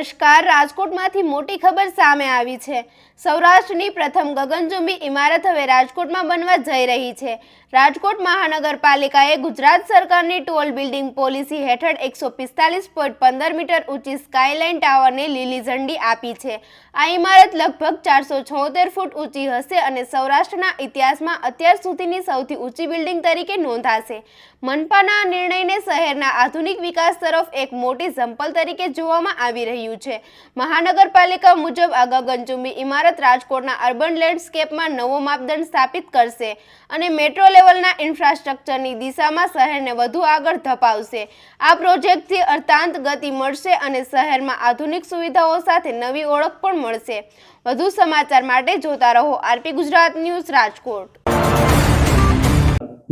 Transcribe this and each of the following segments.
નમસ્કાર, રાજકોટમાંથી મોટી ખબર સામે આવી છે। સૌરાષ્ટ્રની પ્રથમ ગગનચુંબી ઇમારત હવે રાજકોટમાં બનવા જઈ રહી છે। રાજકોટ મહાનગરપાલિકાએ ગુજરાત સરકારની ટોલ બિલ્ડિંગ પોલિસી હેઠળ 145.15 મીટર ઊંચી સ્કાયલાઇન ટાવરને લીલી ઝંડી આપી છે। આ ઇમારત લગભગ 476 ફૂટ ઊંચી હશે અને સૌરાષ્ટ્રના ઇતિહાસમાં અત્યાર સુધીની સૌથી ઊંચી બિલ્ડિંગ તરીકે નોંધાશે। મનપાના આ નિર્ણયને શહેરના આધુનિક વિકાસ તરફ એક મોટી ઝંપલ તરીકે જોવામાં આવી રહ્યું છે। મહાનગરપાલિકા મુજબ આ ગગનચુંબી ઇમારત રાજકોટના અર્બન લેન્ડસ્કેપમાં નવો માપદંડ સ્થાપિત કરશે અને મેટ્રો લેવલના ઇન્ફ્રાસ્ટ્રક્ચરની દિશામાં શહેરને વધુ આગળ ધપાવશે। આ પ્રોજેક્ટથી અર્થાંત ગતિ મળશે અને શહેરમાં આધુનિક સુવિધાઓ સાથે નવી ઓળખ પણ મળશે। વધુ સમાચાર માટે જોતા રહો આરપી ગુજરાત ન્યૂઝ રાજકોટ।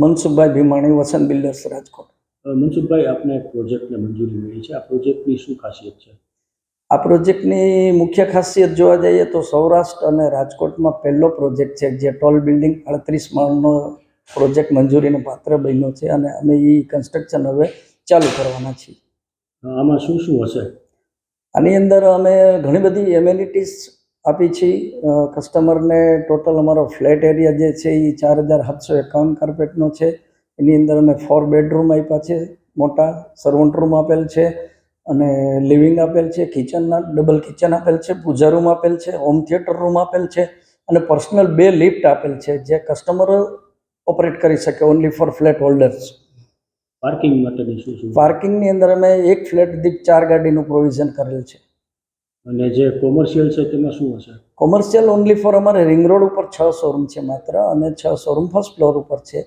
मनसुखभाई भीमाणी वसन बिल्डर्स राजकोट। मनसुखभाई आपने प्रोजेक्ट ने मंजूरी मिली है। आ प्रोजेक्ट की शू खासियत है? आ प्रोजेक्ट ની મુખ્ય ખાસિયત જોવા જઈએ તો સૌરાષ્ટ્ર અને રાજકોટમાં પહેલો પ્રોજેક્ટ છે જે ટોલ બિલ્ડિંગ 38 માળનો પ્રોજેક્ટ મંજૂરીને પાત્ર બન્યો છે અને અમે એ કન્સ્ટ્રક્શન હવે ચાલુ કરવાના છીએ। આમાં શું શું હશે? આની અંદર અમે ઘણી બધી એમ્યુનિટીઝ આપી છે। કસ્ટમરને ટોટલ અમારો ફ્લેટ એરિયા જે છે એ 4751 કાર્પેટનો છે। એની અંદર અમે 4 બેડરૂમ આપ્યા છે, મોટા સર્વન્ટ રૂમ આપેલ છે અને લિવિંગ આપેલ છે, કિચનના ડબલ કિચન આપેલ છે, પૂજા રૂમ આપેલ છે, હોમ થિયેટર રૂમ આપેલ છે અને પર્સનલ 2 લિફ્ટ આપેલ છે જે કસ્ટમરો ઓપરેટ કરી શકે only for flat holders. Parking માટેની શું શું? પાર્કિંગની અંદર અમે એક ફ્લેટ દીઠ 4 ગાડીનું પ્રોવિઝન કરેલ છે। અને જે કોમર્શિયલ છે તેમાં શું હશે? કોમર્શિયલ ઓનલી ફોર અમારે રિંગ રોડ ઉપર 6 શોરૂમ છે માત્ર અને 6 શોરૂમ ફર્સ્ટ ફ્લોર ઉપર છે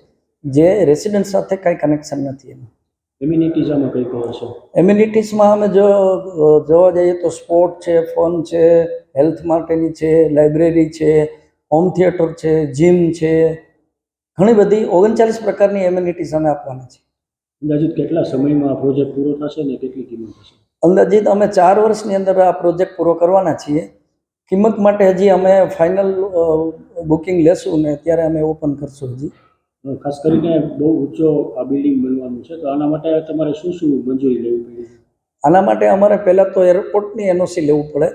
જે રેસિડેન્ટ સાથે કાંઈ કનેક્શન નથી એનું। એમ્યુનિટીઝ આમાં કઈ કઈ હશે? એમ્યુનિટીઝમાં અમે જોવા જઈએ તો સ્પોર્ટ છે, ફોન છે, હેલ્થ માટેની છે, લાઇબ્રેરી છે, હોમ થિયેટર છે, જીમ છે, ઘણી બધી 39 પ્રકારની એમ્યુનિટીઝ અમે આપવાના છે। અંદાજિત કેટલા સમયમાં આ પ્રોજેક્ટ પૂરો થશે ને કેટલી કિંમત હશે? અંદાજિત અમે 4 વર્ષની અંદર આ પ્રોજેક્ટ પૂરો કરવાના છીએ। કિંમત માટે હજી અમે ફાઇનલ બુકિંગ લેશું ને ત્યારે અમે ઓપન કરશું હજી। ખાસ કરીને બહુ ઊંચો આ બિલ્ડિંગ બનવાનું છે તો આના માટે તમારે શું શું મંજૂરી લેવી પડી? આના માટે અમારે પહેલાં તો એરપોર્ટની એનઓસી લેવું પડે,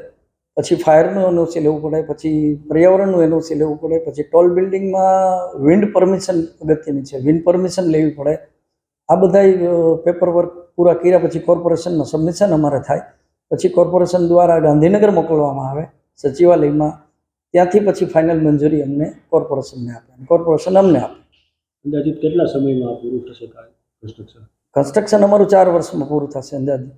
પછી ફાયરનું એનઓસી લેવું પડે, પછી પર્યાવરણનું એનઓસી લેવું પડે, પછી ટોલ બિલ્ડિંગમાં વિન્ડ પરમિશન અગત્યની છે, વિન્ડ પરમિશન લેવી પડે। આ બધા પેપર વર્ક પૂરા કર્યા પછી કોર્પોરેશનનું સબમિશન અમારે થાય, પછી કોર્પોરેશન દ્વારા ગાંધીનગર મોકલવામાં આવે સચિવાલયમાં, ત્યાંથી પછી ફાઇનલ મંજૂરી અમને કોર્પોરેશનને આપે, કોર્પોરેશન અમને આપે। અંદાજિત કેટલા સમયમાં પૂરું થશે કન્સ્ટ્રક્શન? કન્સ્ટ્રક્શન અમારું 4 વર્ષમાં પૂરું થશે અંદાજિત।